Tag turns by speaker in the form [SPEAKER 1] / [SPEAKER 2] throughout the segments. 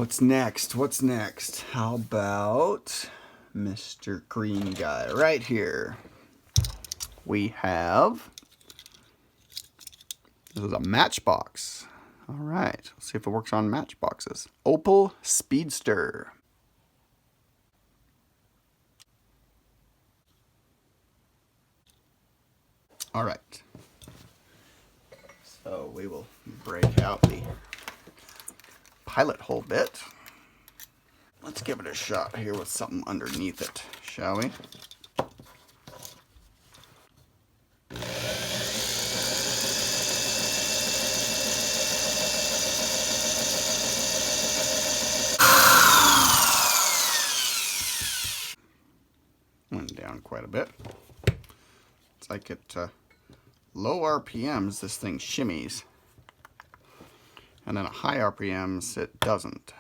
[SPEAKER 1] What's next? What's next? How about Mr. Green guy right here? We have, this is a matchbox. All right, let's see if it works on matchboxes. Opel Speedster. All right, so we will break out the pilot hole bit. Let's give it a shot here with something underneath it, shall we? Went down quite a bit. It's like at low RPMs, this thing shimmies. And then at high RPMs, it doesn't.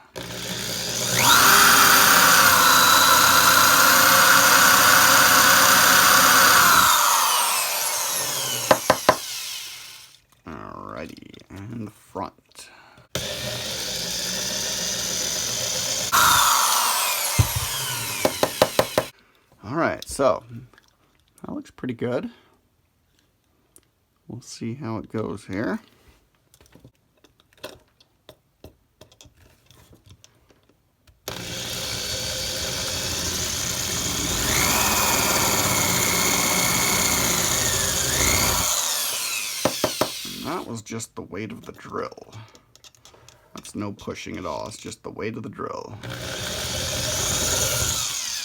[SPEAKER 1] Alrighty, and the front. Alright, so that looks pretty good. We'll see how it goes here. That was just the weight of the drill. That's no pushing at all. It's just the weight of the drill.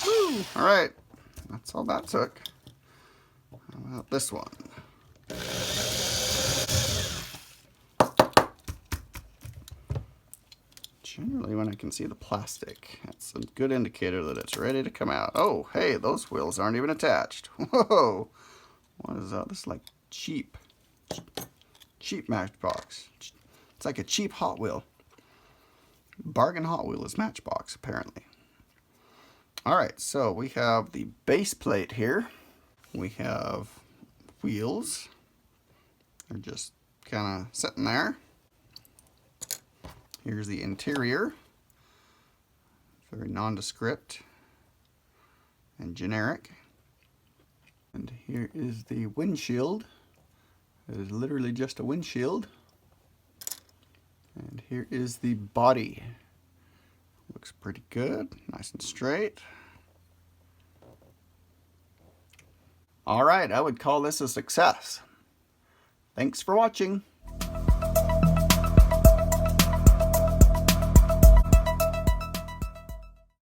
[SPEAKER 1] Woo! All right, that's all that took. How about this one? Generally, when I can see the plastic, that's a good indicator that it's ready to come out. Oh, hey, those wheels aren't even attached. Whoa! What is that? This is like cheap Matchbox. It's like a cheap Hot Wheel. Bargain Hot Wheel is Matchbox, apparently. Alright, so we have the base plate here. We have wheels. They're just kind of sitting there. Here's the interior. Very nondescript and generic. And here is the windshield. It is literally just a windshield. And here is the body. Looks pretty good, nice and straight. All right, I would call this a success. Thanks for watching.